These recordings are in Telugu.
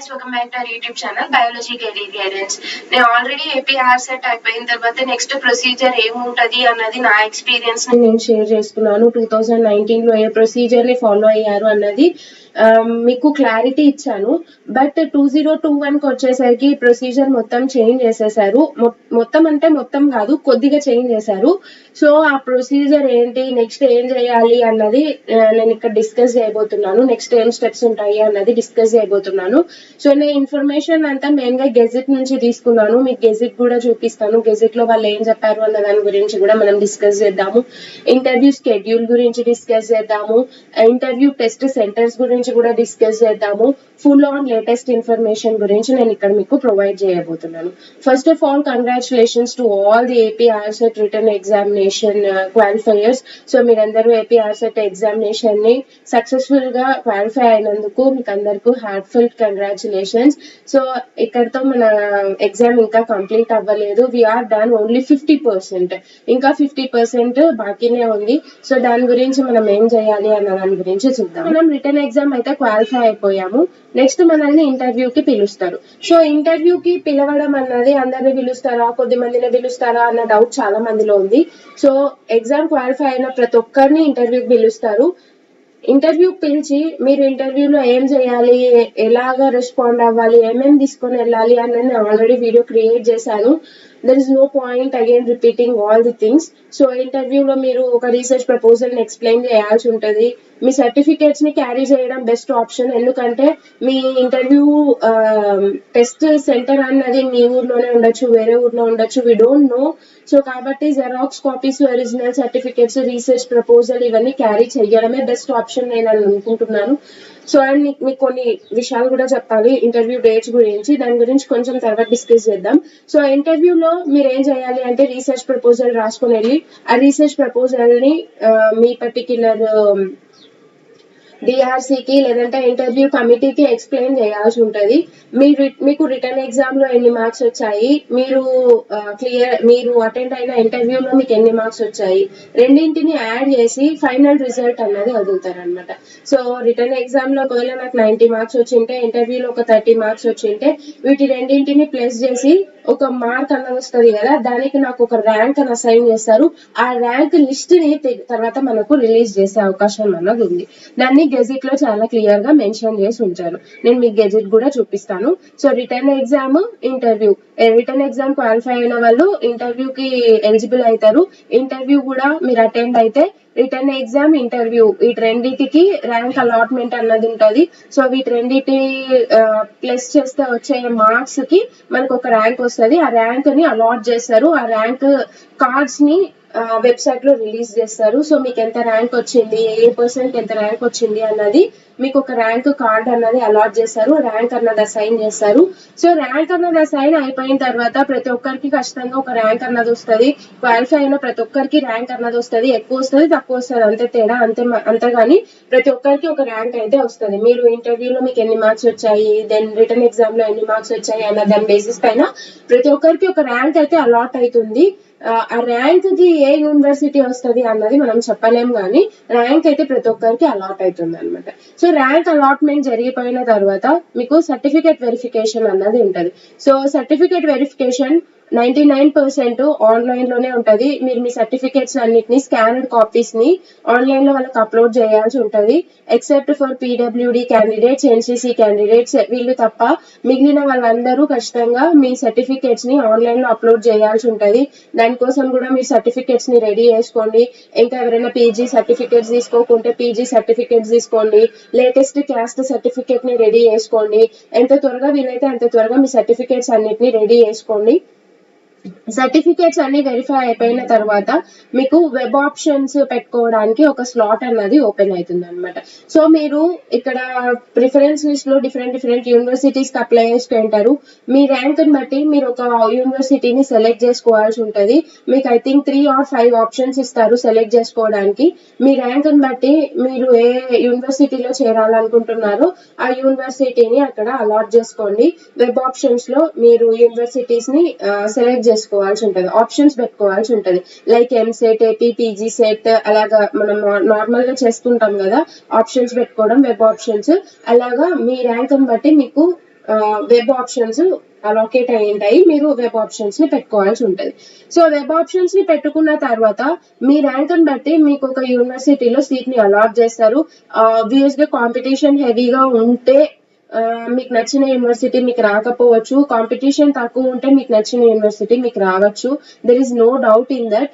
guys, welcome back to our YouTube channel Biology Career Guidance. నేను ఆల్రెడీ ఏపీఆర్ సెట్ అయిపోయిన తర్వాత నెక్స్ట్ ప్రొసీజర్ ఏముంటది అన్నది నా ఎక్స్పీరియన్స్ ని నేను షేర్ చేసుకున్నాను. 2019 లో ఏ ప్రొసీజర్ ని ఫాలో అయ్యారు అన్నది మీకు క్లారిటీ ఇచ్చాను. బట్ 2021 కి వచ్చేసరికి ప్రొసీజర్ మొత్తం చేంజ్ చేసేసారు. మొత్తం అంటే మొత్తం కాదు, కొద్దిగా చేంజ్ చేశారు. సో ఆ ప్రొసీజర్ ఏంటి, నెక్స్ట్ ఏం చేయాలి అన్నది నేను ఇక్కడ డిస్కస్ చేయబోతున్నాను. నెక్స్ట్ ఏం స్టెప్స్ ఉంటాయి అన్నది డిస్కస్ చేయబోతున్నాను. సో నేను ఇన్ఫర్మేషన్ అంతా మెయిన్ గా గెజెట్ నుంచి తీసుకున్నాను. మీకు గెజెట్ కూడా చూపిస్తాను. గెజెట్ లో వాళ్ళు ఏం చెప్పారు అన్న దాని గురించి కూడా మనం డిస్కస్ చేద్దాము. ఇంటర్వ్యూ షెడ్యూల్ గురించి డిస్కస్ చేద్దాము. ఇంటర్వ్యూ టెస్ట్ సెంటర్స్ గురించి కూడా డిస్కస్ చేద్దాము. ఫుల్ ఆన్ లేటెస్ట్ ఇన్ఫర్మేషన్ గురించి నేను ఇక్కడ మీకు ప్రొవైడ్ చేయబోతున్నాను. First of all, congratulations to all the APRCET written examination qualifiers. So మీరందరూ ఏపీఆర్సెట్ ఎగ్జామినేషన్ ని సక్సెస్ఫుల్ గా క్వాలిఫై అయినందుకు మీకు అందరికీ హార్ట్ఫుల్ కంగ్రాచులేషన్స్. సో ఇక్కడతో మన ఎగ్జామ్ ఇంకా కంప్లీట్ అవ్వలేదు. We are done only 50%. ఇంకా 50% బాకీనే ఉంది. సో దాని గురించి మనం ఏం చేయాలి అన్న దాని గురించి చూద్దాం. మనం రిటర్న్ ఎగ్జామ్ అయితే క్వాలిఫై అయిపోయాము. నెక్స్ట్ మనల్ని ఇంటర్వ్యూకి పిలుస్తారు. సో ఇంటర్వ్యూకి పిలవడం అన్నది అందరిని పిలుస్తారా, కొద్ది మందిని పిలుస్తారా అన్న డౌట్ చాలా మందిలో ఉంది. సో ఎగ్జామ్ క్వాలిఫై అయిన ప్రతి ఒక్కరిని ఇంటర్వ్యూకి పిలుస్తారు. ఇంటర్వ్యూ పిలిచి మీరు ఇంటర్వ్యూలో ఏం చేయాలి, ఎలాగా రెస్పాండ్ అవ్వాలి, ఏమేమి తీసుకొని వెళ్ళాలి అన్నది నేను ఆల్రెడీ వీడియో క్రియేట్ చేశాను. There is no point again repeating all the things. So ఇంటర్వ్యూలో మీరు ఒక రీసెర్చ్ ప్రపోజల్ ని ఎక్స్ప్లెయిన్ చేయాల్సి ఉంటుంది. మీ సర్టిఫికేట్స్ ని క్యారీ చేయడం బెస్ట్ ఆప్షన్. ఎందుకంటే మీ ఇంటర్వ్యూ టెస్ట్ సెంటర్ అన్నది మీ ఊర్లోనే ఉండొచ్చు, వేరే ఊర్లో ఉండొచ్చు, వి డోంట్ నో. సో కాబట్టి xerox copies, original certificates, research proposal ఇవన్నీ క్యారీ చేయడమే బెస్ట్ ఆప్షన్ నేను అనుకుంటున్నాను. సో అండ్ మీకు కొన్ని విషయాలు కూడా చెప్పాలి ఇంటర్వ్యూ డేట్స్ గురించి. దాని గురించి కొంచెం తర్వాత డిస్కస్ చేద్దాం. సో ఇంటర్వ్యూలో మీరు ఏం చేయాలి అంటే రీసెర్చ్ ప్రపోజల్ రాసుకుని వెళ్ళి ఆ రీసెర్చ్ ప్రపోజల్ ని మీ పర్టిక్యులర్ డిఆర్సీకి లేదంటే ఇంటర్వ్యూ కమిటీకి ఎక్స్ప్లెయిన్ చేయాల్సి ఉంటది. మీకు రిటర్న్ ఎగ్జామ్ లో ఎన్ని మార్క్స్ వచ్చాయి, మీరు అటెండ్ అయిన ఇంటర్వ్యూలో మీకు ఎన్ని మార్క్స్ వచ్చాయి, రెండింటిని యాడ్ చేసి ఫైనల్ రిజల్ట్ అన్నది వదులుతారనమాట. సో రిటర్న్ ఎగ్జామ్ లో ఒకవేళ నాకు 90 మార్క్స్ వచ్చింటే, ఇంటర్వ్యూలో ఒక 30 మార్క్స్ వచ్చింటే, వీటి రెండింటిని ప్లస్ చేసి ఒక మార్క్ అన్నది వస్తుంది కదా, దానికి నాకు ఒక ర్యాంక్ అని అసైన్ చేస్తారు. ఆ ర్యాంక్ లిస్ట్ ని తర్వాత మనకు రిలీజ్ చేసే అవకాశం అన్నది ఉంది. దాన్ని గెజెట్ లో చాలా క్లియర్ గా మెన్షన్ చేసి ఉంచారు. నేను మీకు గెజెట్ కూడా చూపిస్తాను. So return exam, interview. Return exam qualify అయిన వాళ్ళు ఇంటర్వ్యూకి ఎలిజిబుల్ అవుతారు. ఇంటర్వ్యూ కూడా మీరు అటెండ్ అయితే రిటర్న్ ఎగ్జామ్, ఇంటర్వ్యూ వీటి రెండింటికి ర్యాంక్ అలాట్మెంట్ అన్నది ఉంటది. సో వీటి రెండింటి ప్లస్ చేస్తే వచ్చే మార్క్స్ కి మనకు ఒక ర్యాంక్ వస్తుంది. ఆ ర్యాంక్ ని అలాట్ చేస్తారు. ఆ ర్యాంక్ కార్డ్స్ ని వెబ్సైట్ లో రిలీజ్ చేస్తారు. సో మీకు ఎంత ర్యాంక్ వచ్చింది, ఏ పర్సెంట్ ఎంత ర్యాంక్ వచ్చింది అన్నది మీకు ఒక ర్యాంక్ కార్డ్ అన్నది అలాట్ చేస్తారు. ర్యాంక్ అన్నది అసైన్ చేస్తారు. సో ర్యాంక్ అన్నది అసైన్ అయిపోయిన తర్వాత ప్రతి ఒక్కరికి ఖచ్చితంగా ఒక ర్యాంక్ అన్నది వస్తుంది. క్వాలిఫై అయిన ప్రతి ఒక్కరికి ర్యాంక్ అన్నది వస్తుంది. ఎక్కువ వస్తుంది, తక్కువ వస్తుంది, అంతే తేడా, అంతేగాని ప్రతి ఒక్కరికి ఒక ర్యాంక్ అయితే వస్తుంది. మీరు ఇంటర్వ్యూలో మీకు ఎన్ని మార్క్స్ వచ్చాయి, దెన్ రిటర్న్ ఎగ్జామ్ లో ఎన్ని మార్క్స్ వచ్చాయి అన్న దాని బేసిస్ పైన ప్రతి ఒక్కరికి ఒక ర్యాంక్ అయితే అలాట్ అవుతుంది. ఆ ర్యాంక్ కి ఏ యూనివర్సిటీ వస్తుంది అన్నది మనం చెప్పలేం, కానీ ర్యాంక్ అయితే ప్రతి ఒక్కరికి అలాట్ అవుతుంది అనమాట. సో ర్యాంక్ అలాట్మెంట్ జరిగిపోయిన తర్వాత మీకు సర్టిఫికేట్ వెరిఫికేషన్ అన్నది ఉంటది. సో సర్టిఫికేట్ వెరిఫికేషన్ 99% ఆన్లైన్ లోనే ఉంటది. మీరు మీ సర్టిఫికేట్స్ అన్నిటిని స్కానర్డ్ కాపీస్ ని ఆన్లైన్ లో వాళ్ళకి అప్లోడ్ చేయాల్సి ఉంటది. Except for PWD candidates, NCC candidates, వీళ్ళు తప్ప మిగిలిన వాళ్ళందరూ ఖచ్చితంగా మీ సర్టిఫికేట్స్ ని ఆన్లైన్ లో అప్లోడ్ చేయాల్సి ఉంటది. దానికోసం కూడా మీ సర్టిఫికేట్స్ ని రెడీ చేసుకోండి. ఇంకా ఎవరైనా పీజీ సర్టిఫికేట్స్ తీసుకోకుంటే పీజీ సర్టిఫికేట్స్ తీసుకోండి. లేటెస్ట్ క్యాస్ట్ సర్టిఫికేట్ ని రెడీ చేసుకోండి. ఎంత త్వరగా వీలైతే అంత త్వరగా మీ సర్టిఫికేట్స్ అన్నిటిని రెడీ చేసుకోండి. సర్టిఫికేట్స్ అన్ని వెరిఫై అయిపోయిన తర్వాత మీకు వెబ్ ఆప్షన్స్ పెట్టుకోవడానికి ఒక స్లాట్ అన్నది ఓపెన్ అవుతుంది అనమాట. సో మీరు ఇక్కడ ప్రిఫరెన్స్ లిస్ట్ లో డిఫరెంట్ యూనివర్సిటీస్ కి అప్లై చేసుకుంటారు. మీ ర్యాంక్ ని బట్టి మీరు ఒక యూనివర్సిటీని సెలెక్ట్ చేసుకోవాల్సి ఉంటది. మీకు ఐ థింక్ 3 or 5 ఆప్షన్స్ ఇస్తారు సెలెక్ట్ చేసుకోవడానికి. మీ ర్యాంక్ ని బట్టి మీరు ఏ యూనివర్సిటీలో చేరాలనుకుంటున్నారో ఆ యూనివర్సిటీని అక్కడ అలాట్ చేసుకోండి. వెబ్ ఆప్షన్స్ లో మీరు యూనివర్సిటీస్ ని సెలెక్ట్ చేసుకోవాల్సి ఉంటది, ఆప్షన్స్ పెట్టుకోవాల్సి ఉంటది. Like EAMCET, AP, PG set, అలాగా మనం నార్మల్ గా చేస్తుంటాం కదా ఆప్షన్స్ పెట్టుకోవడం, వెబ్ ఆప్షన్స్. అలాగా మీ ర్యాంక్ ని బట్టి మీకు వెబ్ ఆప్షన్స్ అలోకేట్ అయి ఉంటాయి. మీరు వెబ్ ఆప్షన్స్ ని పెట్టుకోవాల్సి ఉంటుంది. సో వెబ్ ఆప్షన్స్ ని పెట్టుకున్న తర్వాత మీ ర్యాంక్ ని బట్టి మీకు ఒక యూనివర్సిటీలో సీట్ ని అలాట్ చేస్తారు. ఆబ్వియస్ గా కాంపిటీషన్ హెవీగా ఉంటే మీకు నచ్చిన యూనివర్సిటీ మీకు రాకపోవచ్చు. కాంపిటీషన్ తక్కువ ఉంటే మీకు నచ్చిన యూనివర్సిటీ మీకు రావచ్చు. There is no doubt in that.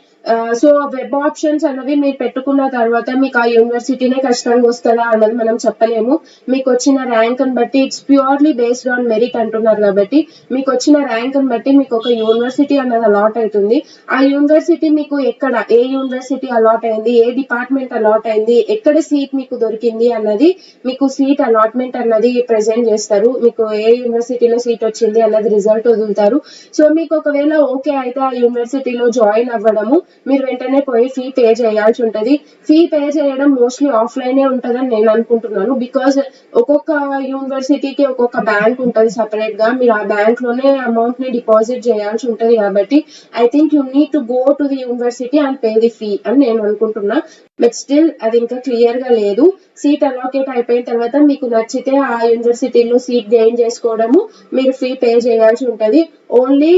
So web options అన్నవి మీరు పెట్టుకున్న తర్వాత మీకు ఆ యూనివర్సిటీనే కష్టంగా వస్తుందా అన్నది మనం చెప్పలేము. మీకు వచ్చిన ర్యాంక్ ని బట్టి it's purely based on merit అంటున్నారు కాబట్టి మీకు వచ్చిన ర్యాంక్ ని బట్టి మీకు ఒక యూనివర్సిటీ అన్నది అలాట్ అవుతుంది. ఆ యూనివర్సిటీ మీకు ఎక్కడ ఏ యూనివర్సిటీ అలాట్ అయింది, ఏ డిపార్ట్మెంట్ అలాట్ అయింది, ఎక్కడ సీట్ మీకు దొరికింది అన్నది మీకు సీట్ అలాట్మెంట్ అన్నది ప్రెజెంట్ చేస్తారు. మీకు ఏ యూనివర్సిటీలో సీట్ వచ్చింది అన్నది రిజల్ట్ వదులుతారు. సో మీకు ఒకవేళ ఓకే అయితే ఆ యూనివర్సిటీలో జాయిన్ అవ్వడము మీరు వెంటనే పోయి ఫీ పే చేయాల్సి ఉంటది. ఫీ పే చేయడం మోస్ట్లీ ఆఫ్లైనే ఉంటదని నేను అనుకుంటున్నాను. బికాస్ ఒక్కొక్క యూనివర్సిటీకి ఒక్కొక్క బ్యాంక్ ఉంటది సపరేట్ గా. మీరు ఆ బ్యాంక్ లోనే అమౌంట్ ని డిపాజిట్ చేయాల్సి ఉంటది కాబట్టి I think you need to go to the university and pay the fee అని నేను అనుకుంటున్నా. బట్ స్టిల్ అది ఇంకా క్లియర్ గా లేదు. సీట్ అలోకేట్ అయిపోయిన తర్వాత మీకు నచ్చితే ఆ యూనివర్సిటీలో సీట్ గెయిన్ చేసుకోవడము మీరు ఫీ పే చేయాల్సి ఉంటది. Only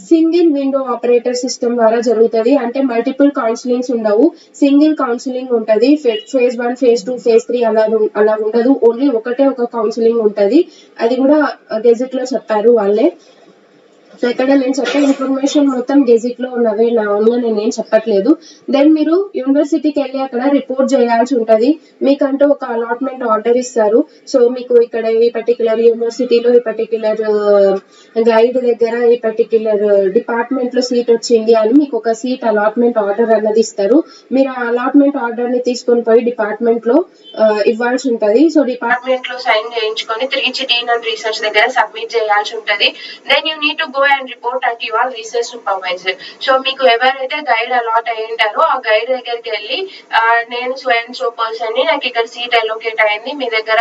single window operator system ద్వారా జరుగుతుంది. అంటే మల్టిపుల్ కౌన్సిలింగ్స్ ఉండవు, సింగిల్ కౌన్సిలింగ్ ఉంటది. ఫేజ్ 1, ఫేజ్ 2, ఫేజ్ 3 అలా ఉండదు. ఓన్లీ ఒకటే ఒక కౌన్సిలింగ్ ఉంటది. అది కూడా గెజెట్ లో చెప్పారు వాళ్ళే. సో ఇక్కడ నేను చెప్పే ఇన్ఫర్మేషన్ మొత్తం గెజిట్ లో ఉన్నవే, నా ఓన్గా నేనేం చెప్పట్లేదు. దెన్ మీరు యూనివర్సిటీకి వెళ్ళి అక్కడ రిపోర్ట్ చేయాల్సి ఉంటది. మీకంటూ ఒక అలాట్మెంట్ ఆర్డర్ ఇస్తారు. సో మీకు ఇక్కడ ఈ పర్టికులర్ యూనివర్సిటీలో ఈ పర్టికులర్ గైడ్ దగ్గర ఈ పర్టికులర్ డిపార్ట్మెంట్ లో సీట్ వచ్చింది అని మీకు ఒక సీట్ అలాట్మెంట్ ఆర్డర్ అన్నది ఇస్తారు. మీరు ఆ అలాట్మెంట్ ఆర్డర్ ని తీసుకొని పోయి డిపార్ట్మెంట్ లో ఇవ్వాల్సి ఉంటది. సో డిపార్ట్మెంట్ లో సైన్ చేయించుకొని తిరిగి డీన్ అండ్ రీసెర్చ్ దగ్గర సబ్మిట్ చేయాల్సి ఉంటది. Then you need to go and report at your research supervisor. So మీకు ఎవరైతే గైడ్ అలాట్ అయి ఉంటారో ఆ గైడ్ దగ్గరికి వెళ్ళి నేను సో పర్సన్ ని, నాకు ఇక్కడ సీట్ అలోకేట్ అయింది, మీ దగ్గర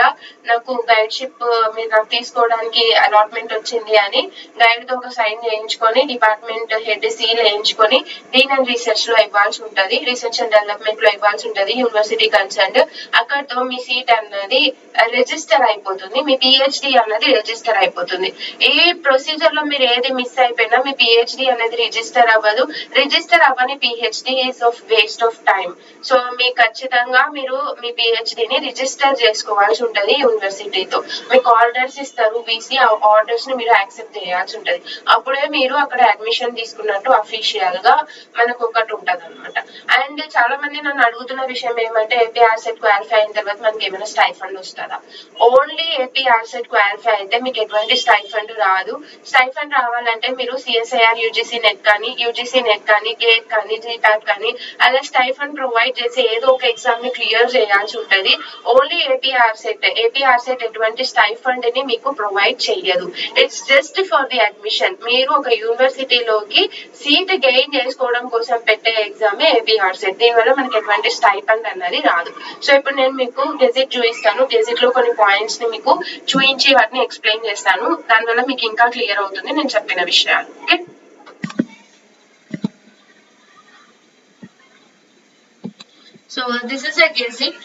నాకు గైడ్షిప్ మీరు నాకు తీసుకోవడానికి అలాట్మెంట్ వచ్చింది అని గైడ్ తో ఒక సైన్ చేయించుకొని డిపార్ట్మెంట్ హెడ్ సీల్ వేయించుకొని డీన్ అండ్ రీసెర్చ్ లో ఇవ్వాల్సి ఉంటది. రీసెర్చ్ అండ్ డెవలప్మెంట్ లో ఇవ్వాల్సి ఉంటది యూనివర్సిటీ కన్సర్న్. అక్కడతో మీ సీట్ అన్నది రిజిస్టర్ అయిపోతుంది, మీ పిహెచ్డి అన్నది రిజిస్టర్ అయిపోతుంది. ఈ ప్రొసీజర్ లో మీరు ఏది మిస్ అయిపోయినా మీ పిహెచ్డి అనేది రిజిస్టర్ అవ్వదు. రిజిస్టర్ అవ్వని PhD is of waste of time. So మీకు ఖచ్చితంగా మీరు మీ పిహెచ్డిని రిజిస్టర్ చేసుకోవాల్సి ఉంటది యూనివర్సిటీతో. మీకు ఆర్డర్స్ ఇస్తారు వీసీ, ఆ ఆర్డర్స్ ని మీరు యాక్సెప్ట్ చేయాల్సి ఉంటది. అప్పుడే మీరు అక్కడ అడ్మిషన్ తీసుకున్నట్టు అఫీషియల్ గా మనకు ఒకటి ఉంటది అనమాట. అండ్ చాలా మంది నన్ను అడుగుతున్న విషయం ఏమంటే ఏపీఆర్సెట్ క్వాలిఫై అయిన తర్వాత మనకి ఏమైనా స్టైఫండ్ వస్తుందా? ఓన్లీ ఏపీఆర్సెట్ క్వాలిఫై అయితే మీకు ఎటువంటి స్టైఫండ్ రాదు. స్టైఫండ్ రావాలంటే మీరు సిఎస్ఐఆర్ యూజీసీ నెట్ కానీ గేట్ కానీ జీపాట్ కానీ అలా స్టైఫండ్ ప్రొవైడ్ చేసి ఏదో ఒక ఎగ్జామ్ ని క్లియర్ చేయాల్సి ఉంటది. ఓన్లీ ఏపీఆర్సెట్ ఎటువంటి స్టైఫండ్ ని మీకు ప్రొవైడ్ చేయదు. It's just for the admission. మీరు ఒక యూనివర్సిటీలోకి సీట్ గెయిన్ చేసుకోవడం కోసం పెట్టే ఎగ్జామే ఏపీఆర్సెట్. దీనివల్ల మనకి ఎటువంటి స్టైఫండ్ అన్నది రాదు. సో ఇప్పుడు నేను మీకు గెజిట్ చూపిస్తాను. గెజిట్ లో కొన్ని పాయింట్స్ ని మీకు చూపించి వాటిని ఎక్స్ప్లెయిన్ చేస్తాను. దానివల్ల మీకు ఇంకా క్లియర్ అవుతుంది నేను చెప్పిన విషయాలు. Okay, so this is a gazette,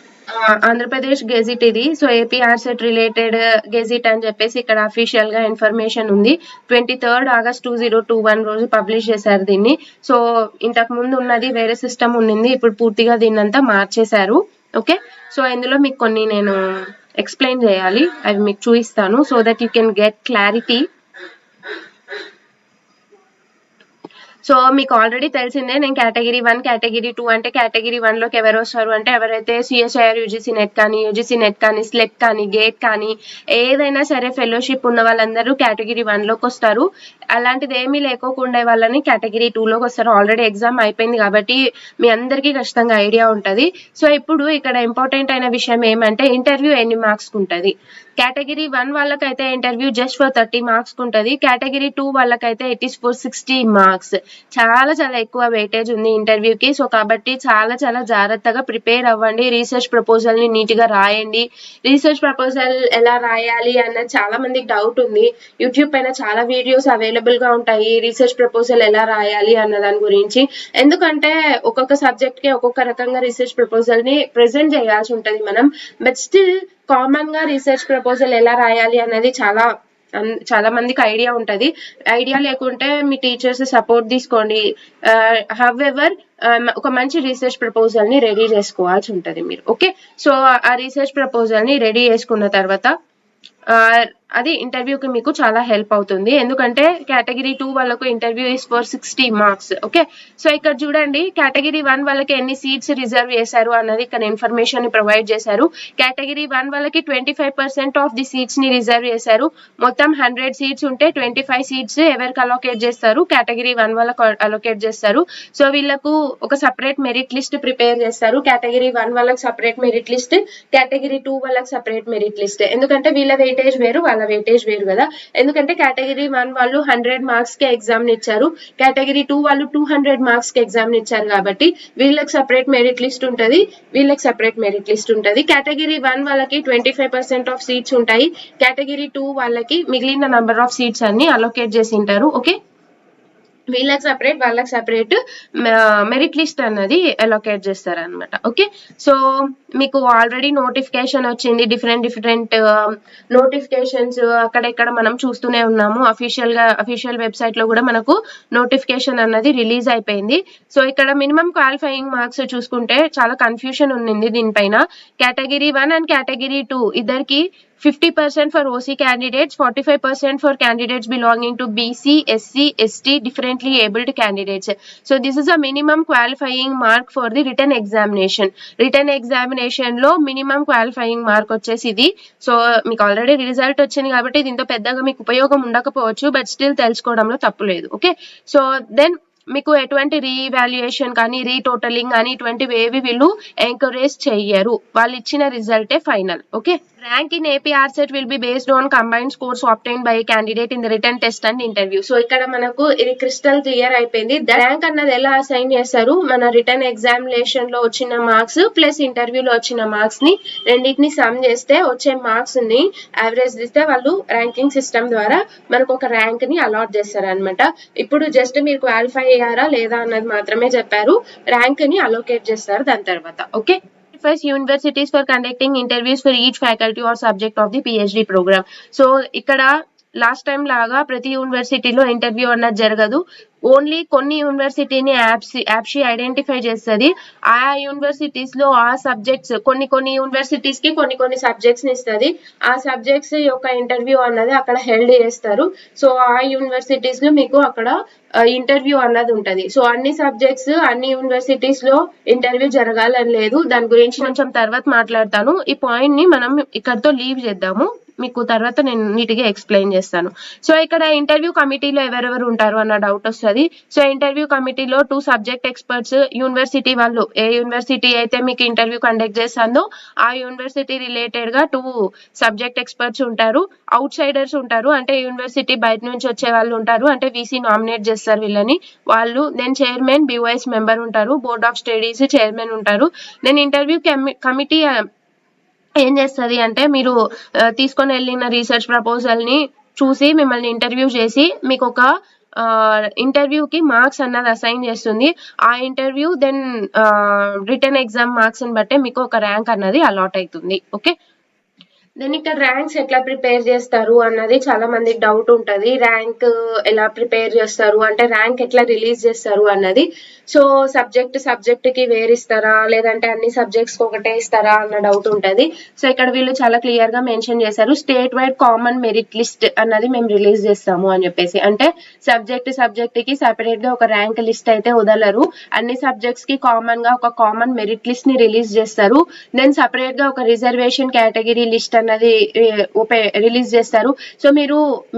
Andhra Pradesh gazette ఇది. సో ఏపీఆర్సెట్ రిలేటెడ్ గెజిట్ అని చెప్పేసి ఇక్కడ అఫీషియల్ గా ఇన్ఫర్మేషన్ ఉంది. 23 ఆగస్ట్ 2021 రోజు పబ్లిష్ చేశారు దీన్ని. సో ఇంతకు ముందు ఉన్నది వేరే సిస్టమ్ ఉండింది, ఇప్పుడు పూర్తిగా దీన్నంతా మార్చేశారు. ఓకే, సో ఇందులో మీకు కొన్ని నేను ఎక్స్ప్లెయిన్ చేయాలి, అవి మీకు చూపిస్తాను so that you can get clarity. So మీకు ఆల్రెడీ తెలిసిందే, నేను కేటగిరీ 1 కేటగిరీ 2 అంటే కేటగిరీ 1 లోకి ఎవరు వస్తారు అంటే ఎవరైతే సిఎస్ఐఆర్ యూజీసీ నెట్ కానీ స్లెప్ కానీ గేట్ కానీ ఏదైనా సరే ఫెలోషిప్ ఉన్న వాళ్ళందరూ కేటగిరీ 1 లోకి వస్తారు. అలాంటిది ఏమీ లేకోకుండా వాళ్ళని కేటగిరీ 2 లోకి వస్తారు. ఆల్రెడీ ఎగ్జామ్ అయిపోయింది కాబట్టి మీ అందరికీ ఖచ్చితంగా ఐడియా ఉంటుంది. సో ఇప్పుడు ఇక్కడ ఇంపార్టెంట్ అయిన విషయం ఏమంటే ఇంటర్వ్యూ ఎన్ని మార్క్స్ ఉంటుంది. కేటగిరీ 1 వాళ్ళకైతే ఇంటర్వ్యూ జస్ట్ ఫర్ 30 మార్క్స్ ఉంటుంది. కేటగిరీ 2 వాళ్ళకైతే ఇట్ ఈస్ ఫర్ 60 మార్క్స్. చాలా ఎక్కువ వెయిటేజ్ ఉంది ఇంటర్వ్యూకి. సో కాబట్టి చాలా జాగ్రత్తగా ప్రిపేర్ అవ్వండి. రీసెర్చ్ ప్రపోజల్ ని నీట్ గా రాయండి. రీసెర్చ్ ప్రపోజల్ ఎలా రాయాలి అన్నది చాలా మందికి డౌట్ ఉంది. యూట్యూబ్ పైన చాలా వీడియోస్ అవైలబుల్ గా ఉంటాయి రీసెర్చ్ ప్రపోజల్ ఎలా రాయాలి అన్న దాని గురించి. ఎందుకంటే ఒక్కొక్క సబ్జెక్ట్ కి ఒక్కొక్క రకంగా రీసెర్చ్ ప్రపోజల్ ని ప్రెజెంట్ చేయాల్సి ఉంటది మనం. బట్ స్టిల్ కామన్ గా రీసెర్చ్ ప్రపోజల్ ఎలా రాయాలి అనేది చాలా చాలా మందికి ఐడియా ఉంటది. ఐడియా లేకుంటే మీ టీచర్స్ సపోర్ట్ తీసుకోండి. హౌఎవర్ ఒక మంచి రీసెర్చ్ ప్రపోజల్ ని రెడీ చేసుకోవాల్సి ఉంటది మీరు. ఓకే, సో ఆ రీసెర్చ్ ప్రపోజల్ ని రెడీ చేసుకున్న తర్వాత అది ఇంటర్వ్యూకి మీకు చాలా హెల్ప్ అవుతుంది. ఎందుకంటే కేటగిరీ 2 వాళ్ళకు interview is for 60 marks. Okay, so ఇక్కడ చూడండి కేటగిరీ 1 వాళ్ళకి ఎన్ని సీట్స్ రిజర్వ్ చేశారు అన్నది ఇక్కడ ఇన్ఫర్మేషన్ ని ప్రొవైడ్ చేశారు. కేటగిరీ 1 వాళ్ళకి 25% ఆఫ్ ది సీట్స్ ని రిజర్వ్ చేశారు. మొత్తం 100 సీట్స్ ఉంటే 25 సీట్స్ ఎవరికి అలోకేట్ చేస్తారు, కేటగిరీ 1 వాళ్ళకు అలోకేట్ చేస్తారు. సో వీళ్ళకు ఒక సపరేట్ మెరిట్ లిస్ట్ ప్రిపేర్ చేస్తారు. కేటగిరీ 1 వాళ్ళకి సపరేట్ మెరిట్ లిస్ట్, కేటగిరీ 2 వాళ్ళకి సపరేట్ మెరిట్ లిస్ట్. ఎందుకంటే వీళ్ళ వెయిటేజ్ వేరు, వాళ్ళ వెయిటేజ్ వేరు కదా. ఎందుకంటే కేటగిరీ 1 వాళ్ళు 100 మార్క్స్ కి ఎగ్జామ్ ఇచ్చారు, కేటగిరీ 2 వాళ్ళు 200 మార్క్స్ కి ఎగ్జామ్ ఇచ్చారు. కాబట్టి వీళ్ళకి సపరేట్ మెరిట్ లిస్ట్ ఉంటది, వీళ్ళకి సపరేట్ మెరిట్ లిస్ట్ ఉంటది. కేటగిరీ 1 వాళ్ళకి 25% ఆఫ్ సీట్స్ ఉంటాయి, కేటగిరీ 2 వాళ్ళకి మిగిలిన నంబర్ ఆఫ్ సీట్స్ అన్ని అలోకేట్ చేసి ఉంటారు. ఓకే, వీళ్ళకి సపరేట్ వాళ్ళకి సపరేట్ మెరిట్ లిస్ట్ అన్నది అలోకేట్ చేస్తారు అనమాట. ఓకే, సో మీకు ఆల్రెడీ నోటిఫికేషన్ వచ్చింది, డిఫరెంట్ నోటిఫికేషన్స్ అక్కడెక్కడ మనం చూస్తూనే ఉన్నాము. అఫీషియల్ వెబ్సైట్ లో కూడా మనకు నోటిఫికేషన్ అన్నది రిలీజ్ అయిపోయింది. సో ఇక్కడ మినిమం క్వాలిఫైయింగ్ మార్క్స్ చూసుకుంటే చాలా కన్ఫ్యూషన్ ఉంది దీనిపైన. కేటగిరీ 1 అండ్ కేటగిరీ 2 ఇద్దరికి 50% for OC candidates, 45% for candidates belonging to BC, SC, ST, differently abled candidates. So this is a minimum qualifying mark for the written examination. Written examination లో minimum qualifying mark వచ్చేసి ఇది. సో మీకు ఆల్రెడీ రిజల్ట్ వచ్చింది కాబట్టి దీంతో పెద్దగా మీకు ఉపయోగం ఉండకపోవచ్చు, బట్ స్టిల్ తెలుసుకోవడంలో తప్పు లేదు. ఓకే, సో దెన్ మీకు ఎటువంటి రీవాల్యుయేషన్ కానీ రీటోటలింగ్ కానీ ఇటువంటివి ఏవి వీళ్ళు ఎంకరేజ్ చెయ్యరు, వాళ్ళు ఇచ్చిన రిజల్టే final. Okay, rank in AP RCET will be based on combined scores obtained by candidate in the written test and interview. So ఇక్కడ మనకు ఇది క్రిస్టల్ క్లియర్ అయిపోయింది. ర్యాంక్ అన్నది ఎలా అసైన్ చేస్తారు, మన రిటర్న్ ఎగ్జామినేషన్ లో వచ్చిన మార్క్స్ ప్లస్ ఇంటర్వ్యూలో వచ్చిన మార్క్స్ ని రెండింటిని సమ్ చేస్తే వచ్చే మార్క్స్ ని యావరేజ్ చేస్తే వాళ్ళు ర్యాంకింగ్ సిస్టమ్ ద్వారా మనకు ఒక ర్యాంక్ ని అలాట్ చేస్తారు అనమాట. ఇప్పుడు జస్ట్ మీరు క్వాలిఫై అయ్యారా లేదా అన్నది మాత్రమే చెప్పారు, ర్యాంక్ ని అలోకేట్ చేస్తారు దాని తర్వాత. Okay, first universities for conducting interviews for each faculty or subject of the PhD program. So ఇక్కడ లాస్ట్ టైం లాగా ప్రతి యూనివర్సిటీలో ఇంటర్వ్యూ అన్నది జరగదు. ఓన్లీ కొన్ని యూనివర్సిటీని యాప్షి ఐడెంటిఫై చేస్తుంది. ఆ యూనివర్సిటీస్ లో ఆ సబ్జెక్ట్స్ కొన్ని యూనివర్సిటీస్ కి కొన్ని సబ్జెక్ట్స్ ని ఇస్తుంది. ఆ సబ్జెక్ట్స్ యొక్క ఇంటర్వ్యూ అన్నది అక్కడ హెల్డ్ చేస్తారు. సో ఆ యూనివర్సిటీస్ లో మీకు అక్కడ ఇంటర్వ్యూ అన్నది ఉంటది. సో అన్ని సబ్జెక్ట్స్ అన్ని యూనివర్సిటీస్ లో ఇంటర్వ్యూ జరగాలని లేదు, దాని గురించి కొంచెం తర్వాత మాట్లాడతాను. ఈ పాయింట్ ని మనం ఇక్కడతో లీవ్ చేద్దాము, మీకు తర్వాత నేను నీట్గా ఎక్స్ప్లెయిన్ చేస్తాను. సో ఇక్కడ ఇంటర్వ్యూ కమిటీలో ఎవరెవరు ఉంటారు అన్న డౌట్ వస్తుంది. సో ఇంటర్వ్యూ కమిటీలో 2 సబ్జెక్ట్ ఎక్స్పర్ట్స్, యూనివర్సిటీ వాళ్ళు ఏ యూనివర్సిటీ అయితే మీకు ఇంటర్వ్యూ కండక్ట్ చేస్తుందో ఆ యూనివర్సిటీ రిలేటెడ్ గా 2 సబ్జెక్ట్ ఎక్స్పర్ట్స్ ఉంటారు. అవుట్ సైడర్స్ ఉంటారు, అంటే యూనివర్సిటీ బయట నుంచి వచ్చే వాళ్ళు ఉంటారు, అంటే వీసీ నామినేట్ చేస్తారు వీళ్ళని, వాళ్ళు. దెన్ చైర్మన్, BOS మెంబర్ ఉంటారు, బోర్డ్ ఆఫ్ స్టడీస్ చైర్మన్ ఉంటారు. దెన్ ఇంటర్వ్యూ కమిటీ ఏం చేస్తుంది అంటే మీరు తీసుకొని వెళ్ళిన రీసెర్చ్ ప్రపోజల్ ని చూసి మిమ్మల్ని ఇంటర్వ్యూ చేసి మీకు ఒక ఇంటర్వ్యూకి మార్క్స్ అన్నది అసైన్ చేస్తుంది. ఆ interview then return exam marks ని బట్టే మీకు ఒక ర్యాంక్ అన్నది అలాట్ అవుతుంది. ఓకే, దెన్ ఇక్కడ ర్యాంక్స్ ఎట్లా ప్రిపేర్ చేస్తారు అన్నది చాలా మందికి డౌట్ ఉంటది. ర్యాంక్ ఎలా ప్రిపేర్ చేస్తారు అంటే ర్యాంక్ ఎట్లా రిలీజ్ చేస్తారు అన్నది. సో సబ్జెక్ట్ కి వేరిస్తారా లేదంటే అన్ని సబ్జెక్ట్స్ కి ఒకటే ఇస్తారా అన్న డౌట్ ఉంటది. సో ఇక్కడ వీళ్ళు చాలా క్లియర్ గా మెన్షన్ చేశారు, state wide common merit list అన్నది మేము రిలీజ్ చేస్తాము అని చెప్పేసి. అంటే సబ్జెక్ట్ కి సెపరేట్ గా ఒక ర్యాంక్ లిస్ట్ అయితే వదలరు, అన్ని సబ్జెక్ట్స్ కి కామన్ గా ఒక కామన్ మెరిట్ లిస్ట్ ని రిలీజ్ చేస్తారు. దెన్ సెపరేట్ గా ఒక రిజర్వేషన్ కేటగిరీ లిస్ట్ అన్నది రిలీజ్ చేస్తారు. సో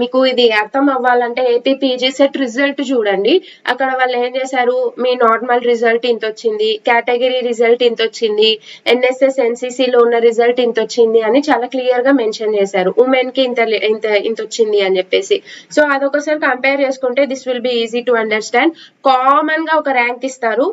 మీకు ఇది అర్థం అవ్వాలంటే ఏపీ పీజీ సెట్ రిజల్ట్ చూడండి. అక్కడ వాళ్ళు ఏం చేశారు, మీ నార్మల్ రిజల్ట్ ఇంత వచ్చింది, కేటగిరీ రిజల్ట్ ఇంత వచ్చింది, NSS NCC లో ఉన్న రిజల్ట్ ఇంత వచ్చింది అని చాలా క్లియర్ గా మెన్షన్ చేశారు. ఉమెన్ కి ఇంత వచ్చింది అని చెప్పేసి. సో అదొకసారి కంపేర్ చేసుకుంటే this will be easy to understand. Common గా ఒక ర్యాంక్ ఇస్తారు,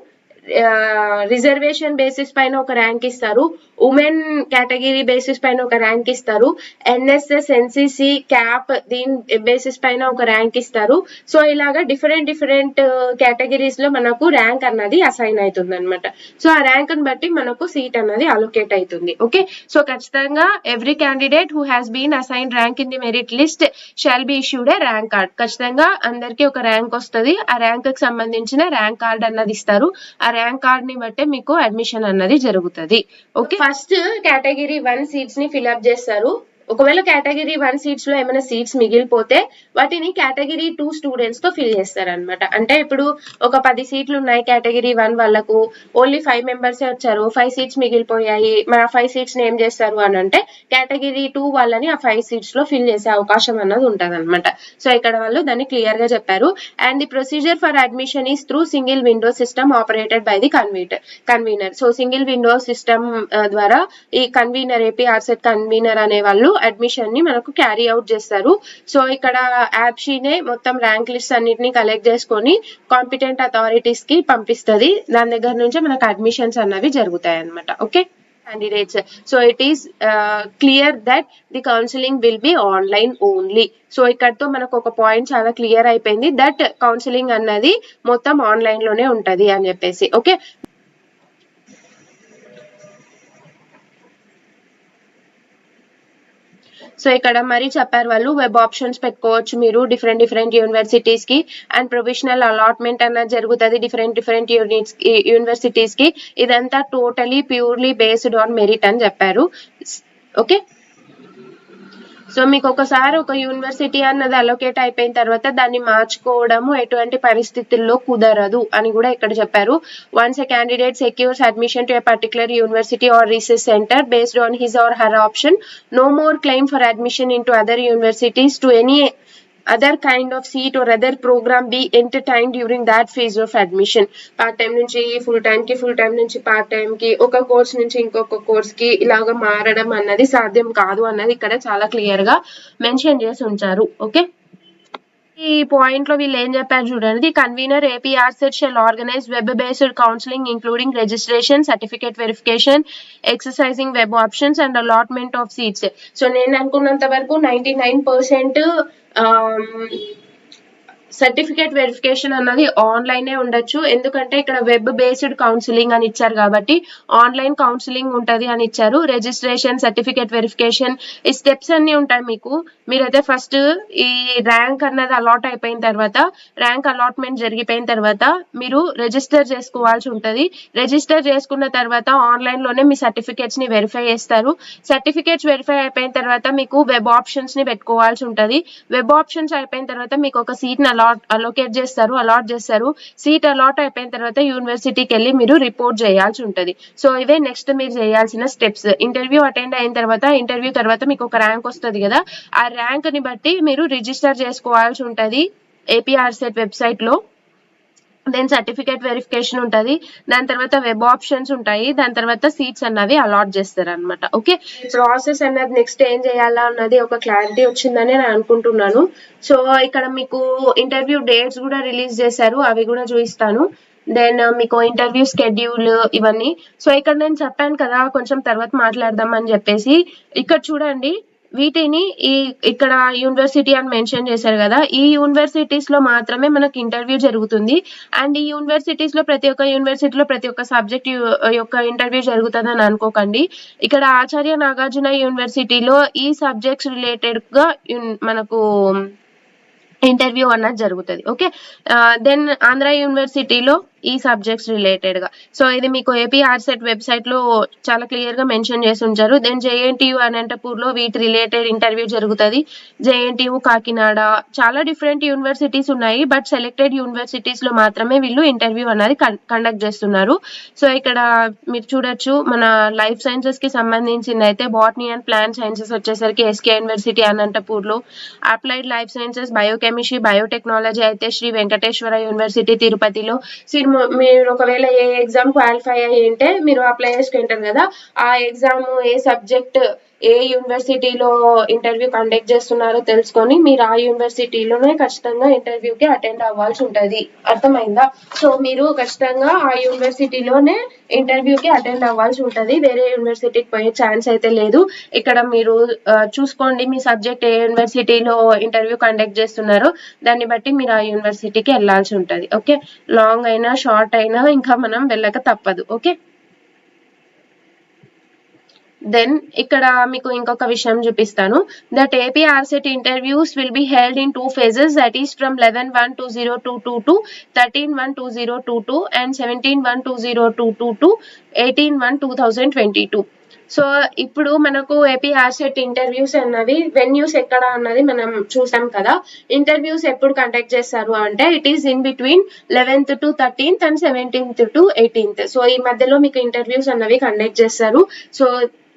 రిజర్వేషన్ బేసిస్ పైన ఒక ర్యాంక్ ఇస్తారు, ఉమెన్ కేటగిరీ బేసిస్ పైన ఒక ర్యాంక్ ఇస్తారు, ఎన్ఎస్ఎస్ ఎన్సిసి క్యాప్ దీని బేసిస్ పైన ఒక ర్యాంక్ ఇస్తారు. సో ఇలాగా డిఫరెంట్ కేటగిరీస్ లో మనకు ర్యాంక్ అన్నది అసైన్ అవుతుంది అనమాట. సో ఆ ర్యాంక్ ని బట్టి మనకు సీట్ అన్నది అలొకేట్ అవుతుంది. ఓకే, సో ఖచ్చితంగా every candidate who has been assign rank in the merit list shall be issued a rank card. ఖచ్చితంగా అందరికి ఒక ర్యాంక్ వస్తుంది, ఆ ర్యాంక్ కి సంబంధించిన ర్యాంక్ కార్డ్ అన్నది ఇస్తారు. ఆ ర్యాంక్ కార్డ్ ని బట్టే మీకు అడ్మిషన్ అన్నది జరుగుతుంది. ఓకే, ఫస్ట్ కేటగిరీ 1 సీట్స్ ని ఫిల్అప్ చేస్తారు. ఒకవేళ కేటగిరీ 1 సీట్స్ లో ఏమైనా సీట్స్ మిగిలిపోతే వాటిని కేటగిరీ 2 స్టూడెంట్స్ తో ఫిల్ చేస్తారనమాట. అంటే ఇప్పుడు ఒక 10 సీట్లు ఉన్నాయి కేటగిరీ 1 వాళ్ళకు, ఓన్లీ 5 మెంబర్సే వచ్చారు, 5 సీట్స్ మిగిలిపోయాయి, మరి ఆ 5 సీట్స్ ని ఏం చేస్తారు అని అంటే కేటగిరీ 2 వాళ్ళని ఆ 5 సీట్స్ లో ఫిల్ చేసే అవకాశం అన్నది ఉంటుంది అనమాట. సో ఇక్కడ వాళ్ళు దాన్ని క్లియర్ గా చెప్పారు. And the procedure for admission is through single window system operated by the convener. So single window system ద్వారా ఈ కన్వీనర్ ఏపీఆర్సెట్ కన్వీనర్ అనే వాళ్ళు అడ్మిషన్ ని మనకు క్యారీ అవుట్ చేస్తారు. సో ఇక్కడ యాప్షీనే మొత్తం ర్యాంక్ లిస్ట్ అన్నిటిని కలెక్ట్ చేసుకొని కాంపిటెంట్ అథారిటీస్ కి పంపిస్తుంది. దాని దగ్గర నుంచి మనకు అడ్మిషన్స్ అన్నవి జరుగుతాయి అన్నమాట. Okay candidates, so it is clear that the counseling will be online only. So ఇక్కడతో మనకు ఒక పాయింట్ చాలా క్లియర్ అయిపోయింది, దట్ కౌన్సిలింగ్ అన్నది మొత్తం ఆన్లైన్ లోనే ఉంటది అని చెప్పేసి. ఓకే, సో ఇక్కడ మరి చెప్పారు వాళ్ళు వెబ్ ఆప్షన్స్ పెట్టుకోవచ్చు మీరు డిఫరెంట్ యూనివర్సిటీస్ కి, అండ్ ప్రొవిజనల్ అలాట్మెంట్ అన్నది జరుగుతుంది డిఫరెంట్ యూనివర్సిటీస్ కి. ఇదంతా totally purely based on merit అని చెప్పారు. ఓకే, సో మీకు ఒకసారి ఒక యూనివర్సిటీ అన్నది అలొకేట్ అయిపోయిన తర్వాత దాన్ని మార్చుకోవడము ఎటువంటి పరిస్థితుల్లో కుదరదు అని కూడా ఇక్కడ చెప్పారు. Once a candidate secures admission to a particular university or research center based on his or her option, no more claim for admission in to other universities to any other kind of seat or other program be entertained during that phase of admission. Part time నుంచి ఫుల్ టైం నుంచి పార్ట్ టైం కి, ఒక కోర్స్ నుంచి ఇంకొక కోర్స్ కి ఇలాగా మారడం అన్నది సాధ్యం కాదు అన్నది ఇక్కడ చాలా క్లియర్ గా మెన్షన్ చేసి ఉంచారు. ఓకే, ఈ పాయింట్ లో వీళ్ళు ఏం చెప్పారు చూడండి. Convener APRCET shall organize web based counselling including registration, certificate verification, exercising web options and allotment of seats. So నేను అనుకున్నంత వరకు 99% సర్టిఫికేట్ వెరిఫికేషన్ అన్నది ఆన్లైన్ ఉండొచ్చు, ఎందుకంటే ఇక్కడ వెబ్ బేస్డ్ కౌన్సిలింగ్ అని ఇచ్చారు కాబట్టి ఆన్లైన్ కౌన్సిలింగ్ ఉంటది అని ఇచ్చారు. రిజిస్ట్రేషన్, సర్టిఫికేట్ వెరిఫికేషన్, ఈ స్టెప్స్ అన్ని ఉంటాయి మీకు. మీరైతే ఫస్ట్ ఈ ర్యాంక్ అన్నది అలాట్ అయిపోయిన తర్వాత, ర్యాంక్ అలాట్మెంట్ జరిగిపోయిన తర్వాత మీరు రిజిస్టర్ చేసుకోవాల్సి ఉంటది. రిజిస్టర్ చేసుకున్న తర్వాత ఆన్లైన్ లోనే మీ సర్టిఫికేట్స్ ని వెరిఫై చేస్తారు. సర్టిఫికేట్స్ వెరిఫై అయిపోయిన తర్వాత మీకు వెబ్ ఆప్షన్స్ ని పెట్టుకోవాల్సి ఉంటది. వెబ్ ఆప్షన్స్ అయిపోయిన తర్వాత మీకు ఒక సీట్ ని అలాట్ చేస్తారు. సీట్ అలాట్ అయిపోయిన తర్వాత యూనివర్సిటీకి వెళ్ళి మీరు రిపోర్ట్ చేయాల్సి ఉంటది. సో ఇవే నెక్స్ట్ మీరు చేయాల్సిన స్టెప్స్. ఇంటర్వ్యూ అటెండ్ అయిన తర్వాత, ఇంటర్వ్యూ తర్వాత మీకు ఒక ర్యాంక్ వస్తుంది కదా, ఆ ర్యాంక్ ని బట్టి మీరు రిజిస్టర్ చేసుకోవాల్సి ఉంటది ఏపీఆర్సెట్ వెబ్సైట్ లో. దెన్ సర్టిఫికేట్ వెరిఫికేషన్ ఉంటుంది, దాని తర్వాత వెబ్ ఆప్షన్స్ ఉంటాయి, దాని తర్వాత సీట్స్ అన్నవి అలాట్ చేస్తారు అనమాట. ఓకే, ప్రాసెస్ అన్నది నెక్స్ట్ ఏం చేయాలా అన్నది ఒక క్లారిటీ వచ్చిందని నేను అనుకుంటున్నాను. సో ఇక్కడ మీకు ఇంటర్వ్యూ డేట్స్ కూడా రిలీజ్ చేశారు, అవి కూడా చూపిస్తాను. దెన్ మీకు ఇంటర్వ్యూ స్కెడ్యూల్ ఇవన్నీ. సో ఇక్కడ నేను చెప్పాను కదా కొంచెం తర్వాత మాట్లాడదాం అని చెప్పేసి, ఇక్కడ చూడండి వీటిని ఇక్కడ యూనివర్సిటీ అని మెన్షన్ చేశారు కదా, ఈ యూనివర్సిటీస్ లో మాత్రమే మనకి ఇంటర్వ్యూ జరుగుతుంది. అండ్ ఈ యూనివర్సిటీస్ లో ప్రతి ఒక్క యూనివర్సిటీలో ప్రతి ఒక్క సబ్జెక్ట్ యొక్క ఇంటర్వ్యూ జరుగుతుందని అనుకోకండి. ఇక్కడ ఆచార్య నాగార్జున యూనివర్సిటీలో ఈ సబ్జెక్ట్స్ రిలేటెడ్ గా మనకు ఇంటర్వ్యూ అన్నది జరుగుతుంది. ఓకే, దెన్ ఆంధ్ర యూనివర్సిటీలో ఈ సబ్జెక్ట్స్ రిలేటెడ్ గా. సో ఇది మీకు ఏపీఆర్సెట్ వెబ్సైట్ లో చాలా క్లియర్ గా మెన్షన్ చేసి ఉంచారు. దెన్ జేఎన్టీయూ అనంతపూర్ లో వీటి రిలేటెడ్ ఇంటర్వ్యూ జరుగుతుంది. జేఎన్టీయూ కాకినాడ, చాలా డిఫరెంట్ యూనివర్సిటీస్ ఉన్నాయి, బట్ సెలెక్టెడ్ యూనివర్సిటీస్ లో మాత్రమే వీళ్ళు ఇంటర్వ్యూ అనేది కండక్ట్ చేస్తున్నారు. సో ఇక్కడ మీరు చూడొచ్చు, మన లైఫ్ సైన్సెస్ కి సంబంధించింది అయితే బాటనీ అండ్ ప్లాంట్ సైన్సెస్ వచ్చేసరికి ఎస్కే యూనివర్సిటీ అనంతపూర్ లో, applied life sciences biochemistry biotechnology అయితే శ్రీ వెంకటేశ్వర యూనివర్సిటీ తిరుపతిలో. మీరు ఒకవేళ ఏ ఎగ్జామ్ క్వాలిఫై అయ్యి ఉంటే మీరు అప్లై చేసుకుంటారు కదా, ఆ ఎగ్జామ్ ఏ సబ్జెక్ట్ ఏ యూనివర్సిటీలో ఇంటర్వ్యూ కండక్ట్ చేస్తున్నారో తెలుసుకొని మీరు ఆ యూనివర్సిటీలోనే ఖచ్చితంగా ఇంటర్వ్యూకి అటెండ్ అవ్వాల్సి ఉంటుంది. అర్థమైందా? సో మీరు ఖచ్చితంగా ఆ యూనివర్సిటీలోనే ఇంటర్వ్యూకి అటెండ్ అవ్వాల్సి ఉంటుంది. వేరే యూనివర్సిటీకి పోయే ఛాన్స్ అయితే లేదు. ఇక్కడ మీరు చూసుకోండి మీ సబ్జెక్ట్ ఏ యూనివర్సిటీలో ఇంటర్వ్యూ కండక్ట్ చేస్తున్నారో దాన్ని బట్టి మీరు ఆ యూనివర్సిటీకి వెళ్ళాల్సి ఉంటుంది. ఓకే, లాంగ్ అయినా షార్ట్ అయినా ఇంకా మనం వెళ్ళక తప్పదు. ఓకే, దెన్ ఇక్కడ మీకు ఇంకొక విషయం చూపిస్తాను. That AP ఆర్సెట్ interviews will be held in 2 phases, that is from 11/1/2022 to 13/1/2022 and 17/1/2022 to 18/1/2022. So ఇప్పుడు మనకు ఏపీ ఆర్సెట్ ఇంటర్వ్యూస్ అన్నవి వెన్యూస్ ఎక్కడ అన్నది మనం చూసాం కదా. ఇంటర్వ్యూస్ ఎప్పుడు కండక్ట్ చేస్తారు అంటే it is in between 11th to 13th and 17th to 18th. So ఈ మధ్యలో మీకు ఇంటర్వ్యూస్ అన్నవి కండక్ట్ చేస్తారు. సో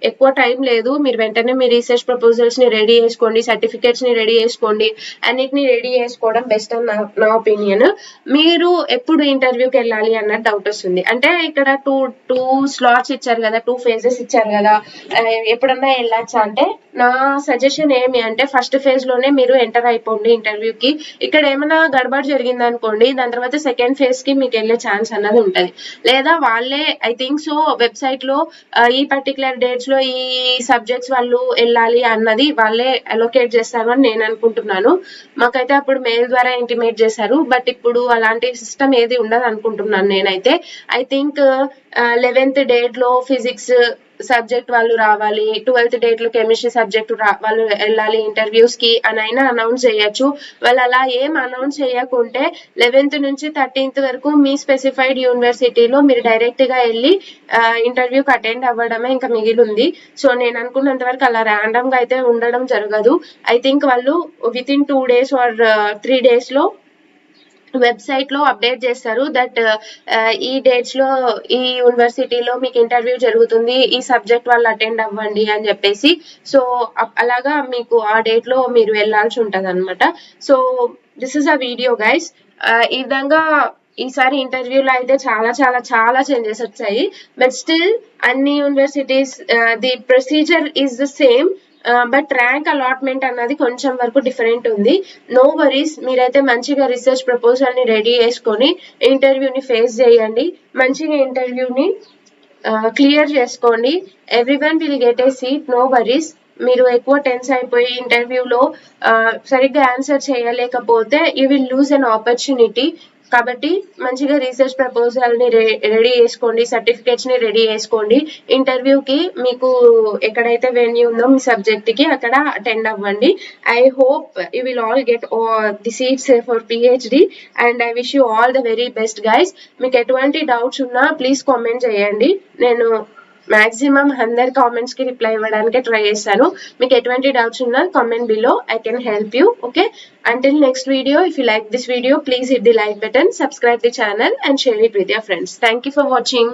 ఎక్కువ టైం లేదు, మీరు వెంటనే మీ రీసెర్చ్ ప్రపోజల్స్ ని రెడీ చేసుకోండి, సర్టిఫికేట్స్ ని రెడీ చేసుకోండి, అన్నిటిని రెడీ చేసుకోవడం బెస్ట్ అని నా ఒపీనియన్. మీరు ఎప్పుడు ఇంటర్వ్యూకి వెళ్ళాలి అన్న డౌట్ వస్తుంది. అంటే ఇక్కడ టూ స్లాట్స్ ఇచ్చారు కదా, 2 phases ఇచ్చారు కదా, ఎప్పుడన్నా వెళ్ళొచ్చా అంటే నా సజెషన్ ఏమి అంటే ఫస్ట్ ఫేజ్ లోనే మీరు ఎంటర్ అయిపోండి ఇంటర్వ్యూకి. ఇక్కడ ఏమైనా గడబడి జరిగింది అనుకోండి, దాని తర్వాత సెకండ్ ఫేజ్ కి మీకు వెళ్ళే ఛాన్స్ అన్నది ఉంటది. లేదా వాళ్ళే ఐ థింక్ సో వెబ్సైట్ లో ఈ పర్టికులర్ డేట్స్ లో ఈ సబ్జెక్ట్స్ వాళ్ళు వెళ్ళాలి అన్నది వాళ్ళే అలొకేట్ చేస్తారు అని నేను అనుకుంటున్నాను. మాకైతే అప్పుడు మెయిల్ ద్వారా ఇంటిమేట్ చేశారు, బట్ ఇప్పుడు అలాంటి సిస్టమ్ ఏది ఉండదు అనుకుంటున్నాను నేనైతే. ఐ థింక్ 11th డేట్ లో ఫిజిక్స్ సబ్జెక్ట్ వాళ్ళు రావాలి, 12th డేట్ లో కెమిస్ట్రీ సబ్జెక్ట్ వాళ్ళు వెళ్ళాలి ఇంటర్వ్యూస్ కి అని అయినా అనౌన్స్ చేయొచ్చు. వాళ్ళు అలా ఏం అనౌన్స్ చేయకుంటే 11th నుంచి 13th వరకు మీ స్పెసిఫైడ్ యూనివర్సిటీలో మీరు డైరెక్ట్ గా వెళ్ళి ఇంటర్వ్యూకి అటెండ్ అవ్వడమే ఇంకా మిగిలింది. సో నేను అనుకున్నంత వరకు అలా ర్యాండమ్ గా అయితే ఉండడం జరగదు. ఐ థింక్ వాళ్ళు within 2 days or 3 days లో వెబ్సైట్ లో అప్డేట్ చేస్తారు దట్ ఈ డేట్స్ లో ఈ యూనివర్సిటీలో మీకు ఇంటర్వ్యూ జరుగుతుంది, ఈ సబ్జెక్ట్ వాళ్ళు అటెండ్ అవ్వండి అని చెప్పేసి. సో అలాగా మీకు ఆ డేట్ లో మీరు వెళ్ళాల్సి ఉంటది అనమాట. So this is a video guys. ఈ విధంగా ఈసారి ఇంటర్వ్యూలో అయితే చాలా చాలా చాలా చేంజెస్ వచ్చాయి. బట్ స్టిల్ అన్ని universities the procedure is the same, but rank allotment అన్నది కొంచెం వరకు డిఫరెంట్ ఉంది. నో వరీస్, మీరైతే మంచిగా రీసెర్చ్ ప్రపోజల్ ని రెడీ చేసుకొని ఇంటర్వ్యూని ఫేస్ చేయండి, మంచిగా ఇంటర్వ్యూని క్లియర్ చేసుకోండి. Everyone will get a seat, no worries. మీరు ఎక్కువ టెన్స్ అయిపోయి ఇంటర్వ్యూలో సరిగ్గా ఆన్సర్ చేయలేకపోతే you will lose an opportunity. కాబట్టి మంచిగా రీసెర్చ్ ప్రపోజల్ ని రెడీ చేసుకోండి, సర్టిఫికేట్స్ ని రెడీ చేసుకోండి. ఇంటర్వ్యూకి మీకు ఎక్కడైతే వెన్యూ ఉందో మీ సబ్జెక్ట్ కి అక్కడ అటెండ్ అవ్వండి. I hope you will all get the seats for PhD and I wish you all the very best guys. మీకు ఎటువంటి డౌట్స్ ఉన్నా ప్లీజ్ కామెంట్ చేయండి. నేను మాక్సిమం అందరి కామెంట్స్ కి రిప్లై ఇవ్వడానికి ట్రై చేస్తాను. మీకు ఎటువంటి డౌట్స్ ఉన్నా comment below, I can help you. Okay, until next video, if you like this video, please hit the like button, subscribe the channel and share it with your friends. Thank you for watching.